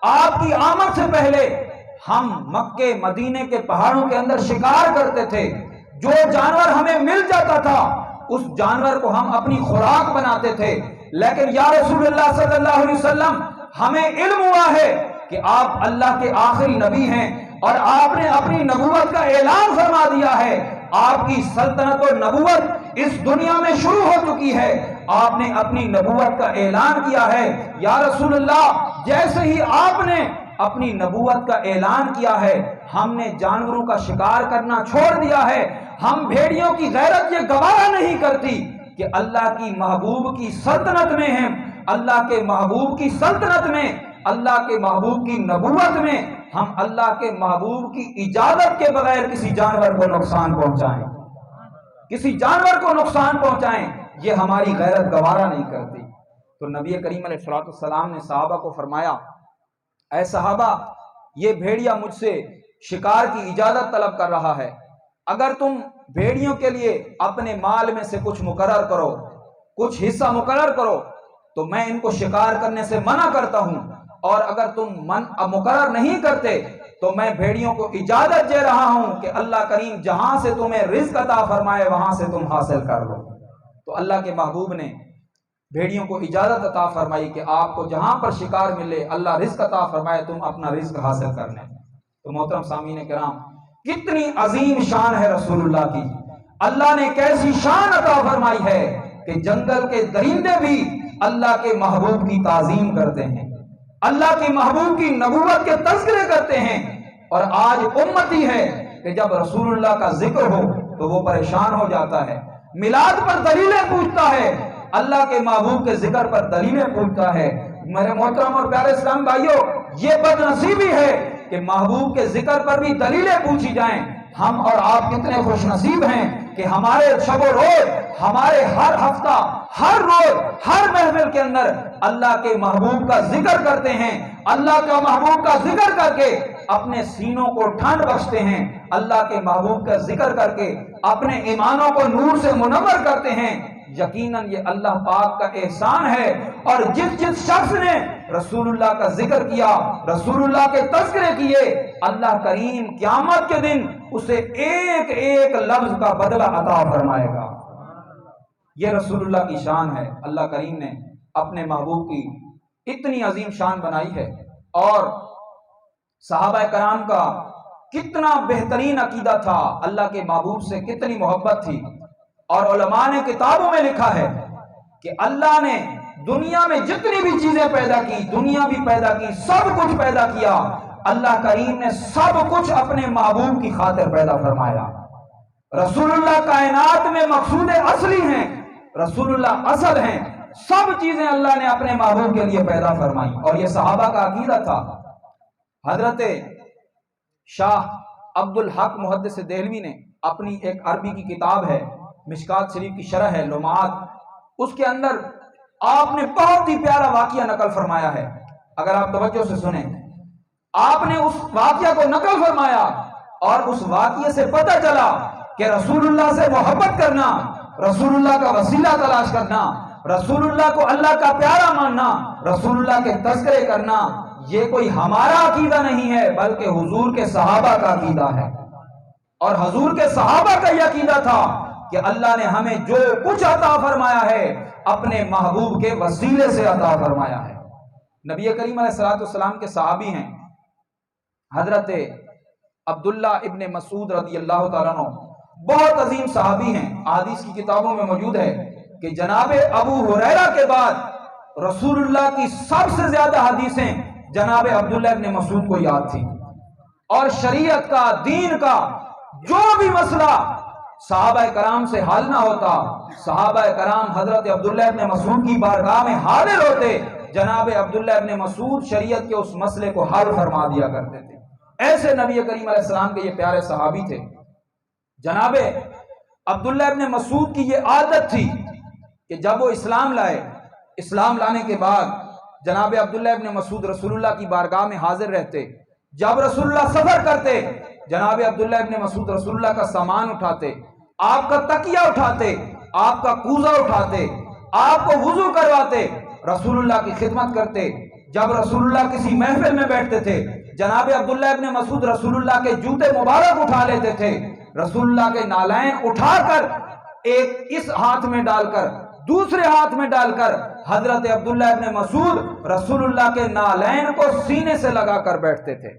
آپ کی آمد سے پہلے ہم مکے مدینے کے پہاڑوں کے اندر شکار کرتے تھے، جو جانور ہمیں مل جاتا تھا اس جانور کو ہم اپنی خوراک بناتے تھے، لیکن یا رسول اللہ صلی اللہ علیہ وسلم ہمیں علم ہوا ہے کہ آپ اللہ کے آخری نبی ہیں اور آپ نے اپنی نبوت کا اعلان فرما دیا ہے، آپ کی سلطنت و نبوت اس دنیا میں شروع ہو چکی ہے، آپ نے اپنی نبوت کا اعلان کیا ہے۔ یا رسول اللہ جیسے ہی آپ نے اپنی نبوت کا اعلان کیا ہے ہم نے جانوروں کا شکار کرنا چھوڑ دیا ہے، ہم بھیڑیوں کی غیرت یہ گوارا نہیں کرتی کہ اللہ کی محبوب کی سلطنت میں ہیں، اللہ کے محبوب کی سلطنت میں، اللہ کے محبوب کی نبوت میں ہم اللہ کے محبوب کی اجازت کے بغیر کسی جانور کو نقصان پہنچائیں، کسی جانور کو نقصان پہنچائیں، یہ ہماری غیرت گوارا نہیں کرتی۔ تو نبی کریم علیہ الصلوۃ والسلام نے صحابہ کو فرمایا اے صحابہ یہ بھیڑیا مجھ سے شکار کی اجازت طلب کر رہا ہے، اگر تم بھیڑیوں کے لیے اپنے مال میں سے کچھ مقرر کرو، کچھ حصہ مقرر کرو تو میں ان کو شکار کرنے سے منع کرتا ہوں، اور اگر تم مقرر نہیں کرتے تو میں بھیڑیوں کو اجازت دے رہا ہوں کہ اللہ کریم جہاں سے تمہیں رزق عطا فرمائے وہاں سے تم حاصل کر لو۔ تو اللہ کے محبوب نے بھیڑیوں کو اجازت عطا فرمائی کہ آپ کو جہاں پر شکار ملے اللہ رزق عطا فرمائے تم اپنا رزق حاصل کر لیں۔ تو محترم سامعین کرام کتنی عظیم شان ہے رسول اللہ کی، اللہ نے کیسی شان عطا فرمائی ہے کہ جنگل کے درندے بھی اللہ کے محبوب کی تعظیم کرتے ہیں، اللہ کے محبوب کی نبوت کے تذکرے کرتے ہیں، اور آج امتی ہے کہ جب رسول اللہ کا ذکر ہو تو وہ پریشان ہو جاتا ہے، میلاد پر دلیلیں پوچھتا ہے، اللہ کے محبوب کے ذکر پر دلیلیں پوچھتا ہے۔ میرے محترم اور پیارے اسلام بھائیوں یہ بد نصیبی ہے کہ محبوب کے ذکر پر بھی دلیلیں پوچھی جائیں۔ ہم اور آپ کتنے خوش نصیب ہیں کہ ہمارے شب و روز، ہمارے ہر ہفتہ، ہر روز، ہر محفل کے اندر اللہ کے محبوب کا ذکر کرتے ہیں، اللہ کے محبوب کا ذکر کر کے اپنے سینوں کو ٹھنڈ بخشتے ہیں، اللہ کے محبوب کا ذکر کر کے اپنے ایمانوں کو نور سے منور کرتے ہیں۔ یقیناً یہ اللہ پاک کا احسان ہے، اور جس شخص نے رسول اللہ کا ذکر کیا، رسول اللہ کے تذکرے کیے، اللہ کریم قیامت کے دن اسے ایک ایک لفظ کا بدلہ عطا فرمائے گا۔ یہ رسول اللہ کی شان ہے، اللہ کریم نے اپنے محبوب کی اتنی عظیم شان بنائی ہے، اور صحابہ کرام کا کتنا بہترین عقیدہ تھا، اللہ کے محبوب سے کتنی محبت تھی، اور علماء نے کتابوں میں لکھا ہے کہ اللہ نے دنیا میں جتنی بھی چیزیں پیدا کی، دنیا بھی پیدا کی، سب کچھ پیدا کیا، اللہ کریم نے سب کچھ اپنے محبوب کی خاطر پیدا فرمایا۔ رسول اللہ کائنات میں مقصود اصلی ہیں، رسول اللہ اصل ہیں، سب چیزیں اللہ نے اپنے محبوب کے لیے پیدا فرمائی، اور یہ صحابہ کا عقیدہ تھا۔ حضرت شاہ عبد الحق محدث دہلوی نے اپنی ایک عربی کی کتاب ہے، مشکات شریف کی شرح ہے لمعات، اس کے اندر آپ نے بہت ہی پیارا واقعہ نقل فرمایا ہے، اگر آپ توجہ سے سنیں۔ آپ نے اس واقعہ کو نقل فرمایا، اور اس واقعے سے پتہ چلا کہ رسول اللہ سے محبت کرنا، رسول اللہ کا وسیلہ تلاش کرنا، رسول اللہ کو اللہ کا پیارا ماننا، رسول اللہ کے تذکرے کرنا، یہ کوئی ہمارا عقیدہ نہیں ہے بلکہ حضور کے صحابہ کا عقیدہ ہے، اور حضور کے صحابہ کا یہ عقیدہ تھا کہ اللہ نے ہمیں جو کچھ عطا فرمایا ہے اپنے محبوب کے وسیلے سے عطا فرمایا ہے۔ نبی کریم علیہ الصلوۃ والسلام کے صحابی ہیں حضرت عبداللہ ابن مسعود رضی اللہ تعالیٰ عنہ، بہت عظیم صحابی ہیں، احادیث کی کتابوں میں موجود ہے کہ جناب ابو ہریرہ کے بعد رسول اللہ کی سب سے زیادہ حدیثیں جناب عبداللہ ابن مسعود کو یاد تھی، اور شریعت کا، دین کا جو بھی مسئلہ صحابہ کرام سے حل نہ ہوتا، صحابہ کرام حضرت عبداللہ ابن مسعود کی بارگاہ میں حاضر ہوتے، جناب عبداللہ ابن مسعود شریعت کے اس مسئلے کو حل فرما دیا کرتے تھے۔ ایسے نبی کریم علیہ السلام کے یہ پیارے صحابی تھے۔ جناب عبداللہ ابن مسعود کی یہ عادت تھی کہ جب وہ اسلام لائے، اسلام لانے کے بعد جناب عبداللہ ابن مسعود رسول اللہ کی بارگاہ میں حاضر رہتے۔ جب رسول اللہ سفر کرتے، جناب عبداللہ ابن مسعود رسول اللہ کا سامان اٹھاتے، آپ کا تکیہ اٹھاتے، آپ کا کوزہ اٹھاتے، آپ کو وضو کرواتے، رسول اللہ کی خدمت کرتے۔ جب رسول اللہ کسی محفل میں بیٹھتے تھے، جناب عبداللہ ابن مسعود رسول اللہ کے جوتے مبارک اٹھا لیتے تھے، رسول اللہ کے نالین اٹھا کر ایک اس ہاتھ میں ڈال کر دوسرے ہاتھ میں ڈال کر حضرت عبداللہ ابن مسعود رسول اللہ کے نالین کو سینے سے لگا کر بیٹھتے تھے،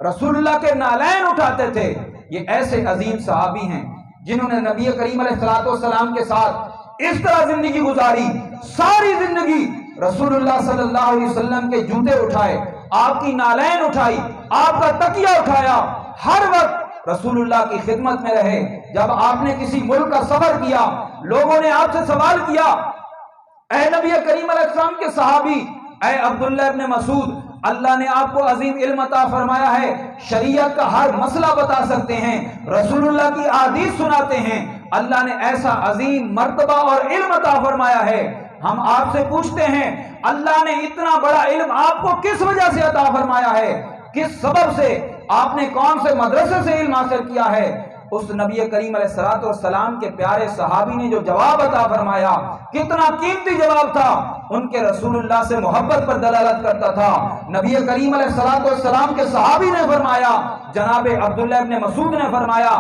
رسول اللہ کے نالین اٹھاتے تھے۔ یہ ایسے عظیم صحابی ہیں جنہوں نے نبی کریم علیہ السلام کے ساتھ اس طرح زندگی گزاری، ساری زندگی رسول اللہ صلی اللہ علیہ وسلم کے جوتے اٹھائے، آپ کی نالین اٹھائی، آپ کا تکیہ اٹھایا، ہر وقت رسول اللہ کی خدمت میں رہے۔ جب آپ نے کسی ملک کا سفر کیا، لوگوں نے آپ سے سوال کیا، اے نبی کریم علیہ السلام کے صحابی، اے عبداللہ ابن مسعود، اللہ نے آپ کو عظیم علم عطا فرمایا ہے، شریعت کا ہر مسئلہ بتا سکتے ہیں، رسول اللہ کی احادیث سناتے ہیں، اللہ نے ایسا عظیم مرتبہ اور علم عطا فرمایا ہے، ہم آپ سے پوچھتے ہیں اللہ نے اتنا بڑا علم آپ کو کس وجہ سے عطا فرمایا ہے، کس سبب سے، آپ نے کون سے مدرسے سے علم حاصل کیا ہے؟ اس نبی کریم علیہ السلام کے پیارے صحابی نے جو جواب عطا فرمایا، کتنا قیمتی جواب تھا، ان کے رسول اللہ سے محبت پر دلالت کرتا تھا۔ نبی کریم علیہ السلام کے صحابی نے فرمایا، جناب عبداللہ ابن مسعود نے فرمایا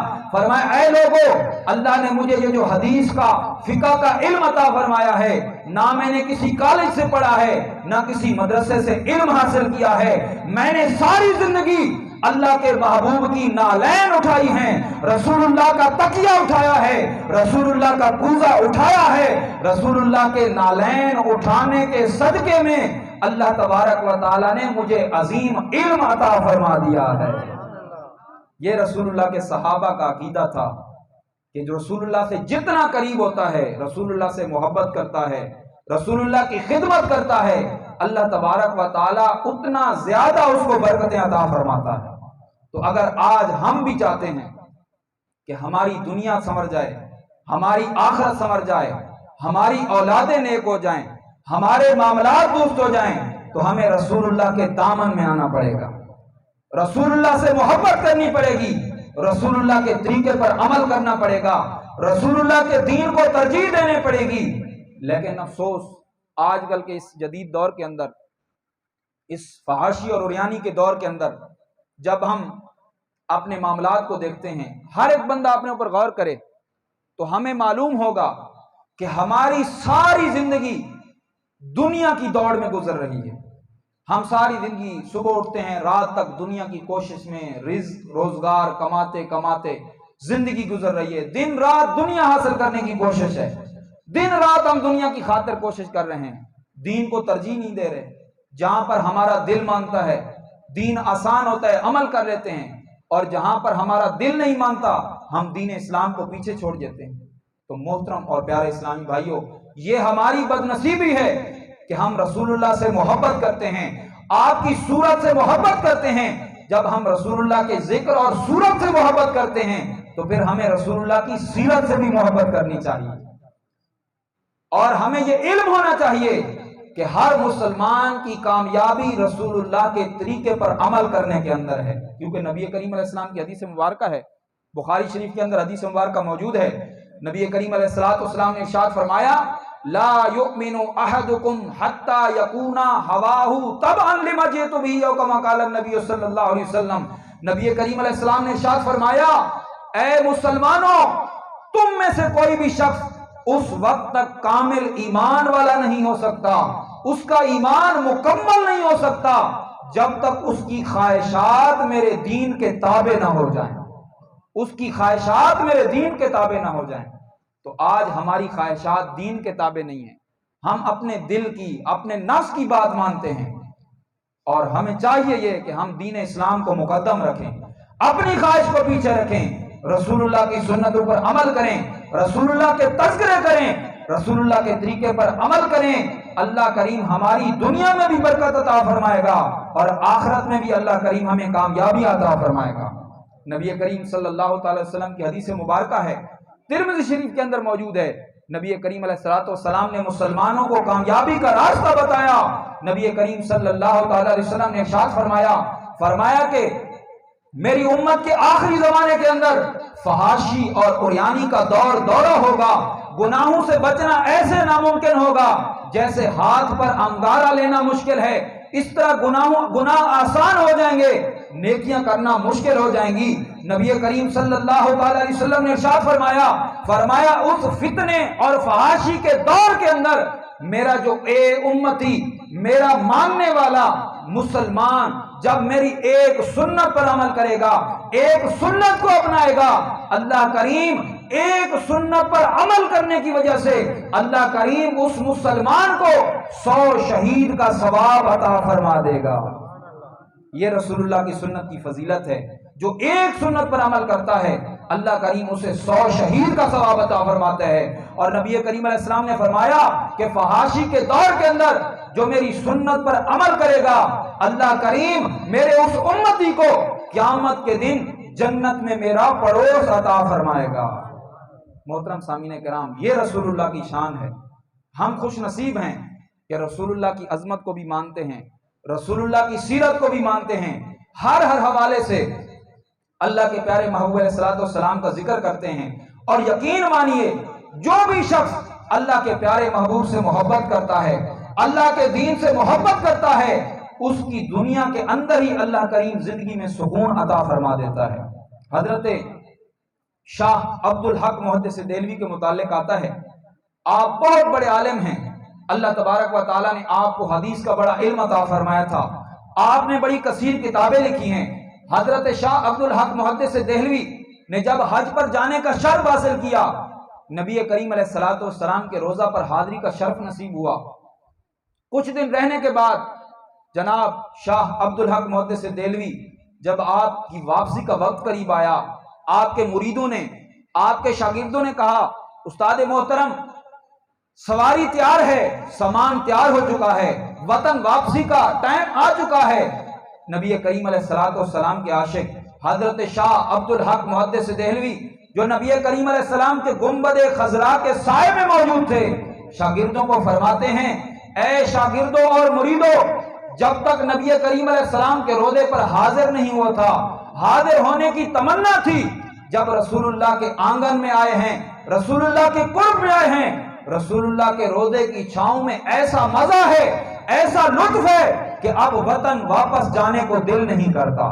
اے لوگو، اللہ نے مجھے یہ جو حدیث کا فقہ کا علم عطا فرمایا ہے، نہ میں نے کسی کالج سے پڑھا ہے، نہ کسی مدرسے سے علم حاصل کیا ہے، میں نے ساری زندگی اللہ کے محبوب کی نالین اٹھائی ہیں، رسول اللہ کا تکیہ اٹھایا ہے، رسول اللہ کا کوزہ اٹھایا ہے، رسول اللہ کے نالین اٹھانے کے صدقے میں اللہ تبارک و تعالی نے مجھے عظیم علم عطا فرما دیا ہے۔ یہ رسول اللہ کے صحابہ کا عقیدہ تھا کہ جو رسول اللہ سے جتنا قریب ہوتا ہے، رسول اللہ سے محبت کرتا ہے، رسول اللہ کی خدمت کرتا ہے، اللہ تبارک و تعالی اتنا زیادہ اس کو برکتیں عطا فرماتا ہے۔ تو اگر آج ہم بھی چاہتے ہیں کہ ہماری دنیا سنور جائے، ہماری آخرت سنور جائے، ہماری اولادیں نیک ہو جائیں، ہمارے معاملات درست ہو جائیں، تو ہمیں رسول اللہ کے دامن میں آنا پڑے گا، رسول اللہ سے محبت کرنی پڑے گی، رسول اللہ کے طریقے پر عمل کرنا پڑے گا، رسول اللہ کے دین کو ترجیح دینے پڑے گی۔ لیکن افسوس، آج کل کے اس جدید دور کے اندر، اس فحاشی اور عریانی کے دور کے اندر، جب ہم اپنے معاملات کو دیکھتے ہیں، ہر ایک بندہ اپنے اوپر غور کرے تو ہمیں معلوم ہوگا کہ ہماری ساری زندگی دنیا کی دوڑ میں گزر رہی ہے۔ ہم ساری زندگی صبح اٹھتے ہیں، رات تک دنیا کی کوشش میں رزق روزگار کماتے کماتے زندگی گزر رہی ہے، دن رات دنیا حاصل کرنے کی کوشش ہے، دن رات ہم دنیا کی خاطر کوشش کر رہے ہیں، دین کو ترجیح نہیں دے رہے۔ جہاں پر ہمارا دل مانتا ہے، دین آسان ہوتا ہے، عمل کر لیتے ہیں، اور جہاں پر ہمارا دل نہیں مانتا، ہم دین اسلام کو پیچھے چھوڑ دیتے ہیں۔ تو محترم اور پیارے اسلامی بھائیوں، یہ ہماری بد نصیبی ہے کہ ہم رسول اللہ سے محبت کرتے ہیں، آپ کی صورت سے محبت کرتے ہیں۔ جب ہم رسول اللہ کے ذکر اور صورت سے محبت کرتے ہیں تو پھر ہمیں رسول اللہ کی سیرت سے بھی محبت کرنی چاہیے، اور ہمیں یہ علم ہونا چاہیے کہ ہر مسلمان کی کامیابی رسول اللہ کے طریقے پر عمل کرنے کے اندر ہے، کیونکہ نبی کریم علیہ السلام کی حدیث مبارکہ ہے، بخاری شریف کے اندر حدیث مبارکہ موجود ہے۔ نبی کریم علیہ السلام نے ارشاد فرمایا، لا یؤمن احدکم حتی یکون ہواہ تبعا لما جئت بہ، او کما قال النبی صلی اللہ علیہ وسلم۔ نبی کریم علیہ السلام نے ارشاد فرمایا، اے مسلمانوں، تم میں سے کوئی بھی شخص اس وقت تک کامل ایمان والا نہیں ہو سکتا، اس کا ایمان مکمل نہیں ہو سکتا جب تک اس کی خواہشات میرے دین کے تابع نہ ہو جائیں، اس کی خواہشات میرے دین کے تابع نہ ہو جائیں۔ تو آج ہماری خواہشات دین کے تابع نہیں ہیں، ہم اپنے دل کی، اپنے نفس کی بات مانتے ہیں، اور ہمیں چاہیے یہ کہ ہم دین اسلام کو مقدم رکھیں، اپنی خواہش کو پیچھے رکھیں، رسول اللہ کی سنتوں پر عمل کریں، رسول اللہ کے تذکرے کریں، رسول اللہ کے طریقے پر عمل کریں، اللہ کریم ہماری دنیا میں بھی برکت عطا فرمائے گا اور آخرت میں بھی اللہ کریم ہمیں کامیابی عطا فرمائے گا۔ نبی کریم صلی اللہ تعالی وسلم کی حدیث مبارکہ ہے، ترمذی شریف کے اندر موجود ہے، نبی کریم علیہ الصلوۃ والسلام نے مسلمانوں کو کامیابی کا راستہ بتایا۔ نبی کریم صلی اللہ تعالی علیہ وسلم نے ارشاد فرمایا کہ میری امت کے آخری زمانے کے اندر فحاشی اور عریانی کا دورہ ہوگا، گناہوں سے بچنا ایسے ناممکن ہوگا جیسے ہاتھ پر انگارہ لینا مشکل ہے، اس طرح گناہ آسان ہو جائیں گے، نیکیاں کرنا مشکل ہو جائیں گی۔ نبی کریم صلی اللہ تعالی علیہ وسلم نے ارشاد فرمایا اس فتنے اور فحاشی کے دور کے اندر میرا جو امتی، میرا ماننے والا مسلمان جب میری ایک سنت پر عمل کرے گا، ایک سنت کو اپنائے گا، اللہ کریم ایک سنت پر عمل کرنے کی وجہ سے اللہ کریم اس مسلمان کو 100 شہید کا ثواب عطا فرما دے گا۔ یہ رسول اللہ کی سنت کی فضیلت ہے، جو ایک سنت پر عمل کرتا ہے اللہ کریم اسے 100 شہید کا ثواب عطا فرماتا ہے۔ اور نبی کریم علیہ السلام نے فرمایا کہ فحاشی کے دور کے اندر جو میری سنت پر عمل کرے گا اللہ کریم میرے اس امتی کو قیامت کے دن جنت میں میرا پڑوس عطا فرمائے گا۔ محترم سامعین کرام، یہ رسول اللہ کی شان ہے۔ ہم خوش نصیب ہیں کہ رسول اللہ کی عظمت کو بھی مانتے ہیں، رسول اللہ کی سیرت کو بھی مانتے ہیں، ہر حوالے سے اللہ کے پیارے محبوب علیہ الصلوۃ والسلام کا ذکر کرتے ہیں۔ اور یقین مانیے جو بھی شخص اللہ کے پیارے محبوب سے محبت کرتا ہے، اللہ کے دین سے محبت کرتا ہے، اس کی دنیا کے اندر ہی اللہ کریم زندگی میں سکون عطا فرما دیتا ہے۔ حضرت شاہ عبد الحق محدث دہلوی کے متعلق آتا ہے، آپ بہت بڑے عالم ہیں، اللہ تبارک و تعالیٰ نے آپ کو حدیث کا بڑا علم عطا فرمایا تھا، آپ نے بڑی کثیر کتابیں لکھی ہیں۔ حضرت شاہ عبد الحق محدث دہلوی نے جب حج پر جانے کا شرف حاصل کیا، نبی کریم علیہ الصلوۃ والسلام کے روضہ پر حاضری کا شرف نصیب ہوا۔ کچھ دن رہنے کے بعد جناب شاہ عبد الحق محدث دہلوی جب آپ کی واپسی کا وقت قریب آیا، آپ کے مریدوں نے، آپ کے شاگردوں نے کہا استاد محترم سواری تیار ہے، سامان تیار ہو چکا ہے، وطن واپسی کا ٹائم آ چکا ہے۔ نبی کریم علیہ الصلوۃ والسلام کے عاشق حضرت شاہ عبد الحق محدث دہلوی جو نبی کریم علیہ السلام کے گنبد خضراء کے سائے میں موجود تھے، شاگردوں کو فرماتے ہیں اے شاگردوں اور مریدوں، جب تک نبی کریم علیہ السلام کے روضے پر حاضر نہیں ہوا تھا، حاضر ہونے کی تمنا تھی، جب رسول اللہ کے آنگن میں آئے ہیں، رسول اللہ کے قرب میں آئے ہیں، رسول اللہ کے روضے کی چھاؤں میں ایسا مزہ ہے، ایسا لطف ہے کہ اب وطن واپس جانے کو دل نہیں کرتا۔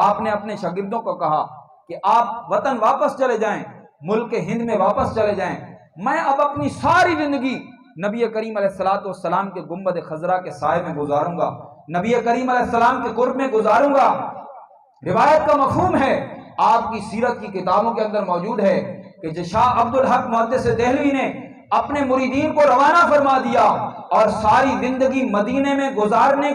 آپ نے اپنے شاگردوں کو کہا کہ آپ وطن واپس چلے جائیں، ملک ہند میں واپس چلے جائیں، میں اب اپنی ساری زندگی نبی کریم علیہ الصلوۃ والسلام کے گنبد خضراء کے سائے میں گزاروں گا، نبی کریم علیہ السلام کے قرب میں گزاروں گا۔ روایت کا مفہوم ہے، آپ کی سیرت کی کتابوں کے اندر موجود ہے کہ شاہ عبد الحق محدث دہلوی نے اپنے مریدین کو روانہ فرما دیا اور ساری زندگی مدینے میں گزارنے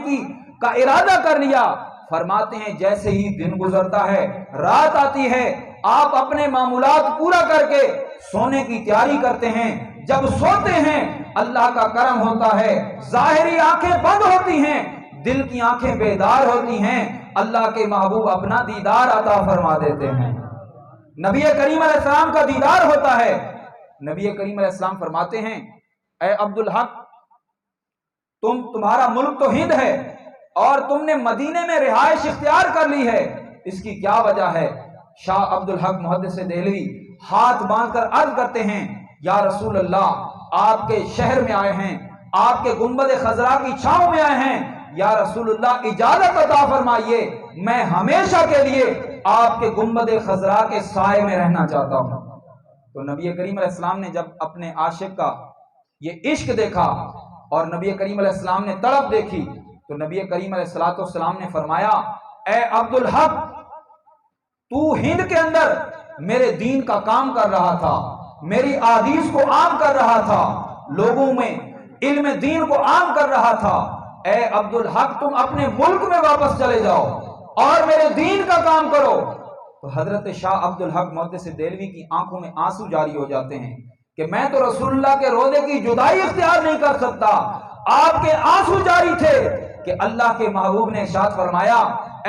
کا ارادہ کر لیا۔ فرماتے ہیں جیسے ہی دن گزرتا ہے، رات آتی ہے، آپ اپنے معمولات پورا کر کے سونے کی تیاری کرتے ہیں۔ جب سوتے ہیں اللہ کا کرم ہوتا ہے، ظاہری آنکھیں بند ہوتی ہیں، دل کی آنکھیں بیدار ہوتی ہیں، اللہ کے محبوب اپنا دیدار عطا فرما دیتے ہیں، نبی کریم علیہ السلام کا دیدار ہوتا ہے۔ نبی کریم علیہ السلام فرماتے ہیں اے عبد الحق، تمہارا ملک تو ہند ہے اور تم نے مدینے میں رہائش اختیار کر لی ہے، اس کی کیا وجہ ہے؟ شاہ عبد الحق محدث دہلوی ہاتھ باندھ کر عرض کرتے ہیں یا رسول اللہ، آپ کے شہر میں آئے ہیں، آپ کے گنبد خضراء کی چھاؤں میں آئے ہیں، یا رسول اللہ اجازت عطا فرمائیے، میں ہمیشہ کے لیے آپ کے گنبد خضراء کے سائے میں رہنا چاہتا ہوں۔ تو نبی کریم علیہ السلام نے جب اپنے عاشق کا یہ عشق دیکھا اور نبی کریم علیہ السلام نے تڑپ دیکھی تو نبی کریم علیہ السلام نے فرمایا اے عبد الحق، تو ہند کے اندر میرے دین کا کام کر رہا تھا، میری احادیث کو عام کر رہا تھا، لوگوں میں علم دین کو عام کر رہا تھا، اے عبد الحق تم اپنے ملک میں واپس چلے جاؤ اور میرے دین کا کام کرو۔ تو حضرت شاہ عبدالحق محدث دہلوی کی آنکھوں میں آنسو جاری ہو جاتے ہیں کہ میں تو رسول اللہ کے روضے کی جدائی اختیار نہیں کر سکتا. آپ کے آنسو جاری تھے کہ اللہ کے محبوب نے ارشاد فرمایا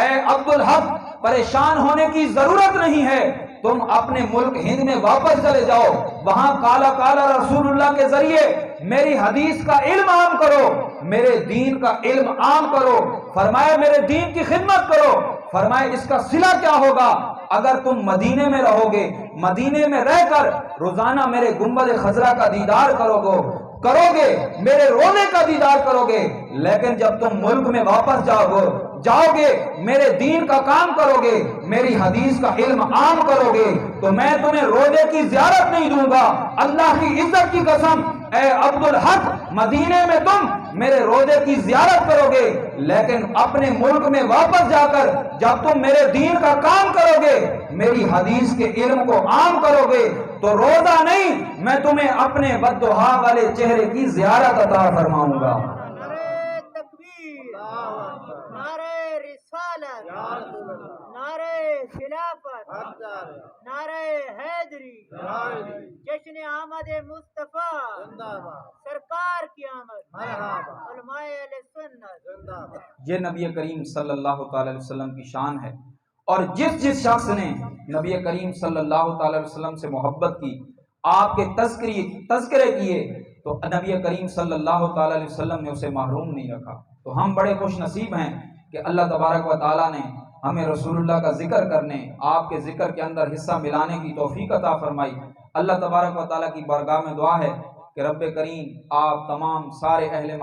اے عبدالحق پریشان ہونے کی ضرورت نہیں ہے، تم اپنے ملک ہند میں واپس چلے جاؤ، وہاں کالا کالا رسول اللہ کے ذریعے میری حدیث کا علم عام کرو، میرے دین کا علم عام کرو. فرمایا میرے دین کی خدمت کرو. فرمایا اس کا صلہ کیا ہوگا؟ اگر تم مدینے میں رہو گے، مدینے میں رہ کر روزانہ میرے گنبد خضرا کا دیدار کرو گے، میرے روزے کا دیدار کرو گے، لیکن جب تم ملک میں واپس جاؤ گے میرے دین کا کام کرو گے، میری حدیث کا علم عام کرو گے، تو میں تمہیں روزے کی زیارت نہیں دوں گا. اللہ کی عزت کی قسم اے عبدالحق مدینے میں تم میرے روزے کی زیارت کرو گے، لیکن اپنے ملک میں واپس جا کر جب تم میرے دین کا کام کرو گے، میری حدیث کے علم کو عام کرو گے، تو روزہ نہیں میں تمہیں اپنے بددعا والے چہرے کی زیارت عطا فرماؤں گا. نعرہ تکبیر، نعرہ رسالت، نعرہ خلافت، نعرہ حیدری، جشن آمد مصطفیٰ، سرکار کی آمد، علماء اہل سنت. یہ نبی کریم صلی اللہ تعالی علیہ وسلم کی شان ہے، اور جس شخص نے نبی کریم صلی اللہ تعالی علیہ وسلم سے محبت کی، آپ کے تذکرے کیے، تو نبی کریم صلی اللہ تعالی علیہ وسلم نے اسے محروم نہیں رکھا. تو ہم بڑے خوش نصیب ہیں کہ اللہ تبارک و تعالیٰ نے ہمیں رسول اللہ کا ذکر کرنے، آپ کے ذکر کے اندر حصہ ملانے کی توفیق عطا فرمائی. اللہ تبارک و تعالیٰ کی بارگاہ میں دعا ہے کہ رب کریم آپ تمام سارے اہل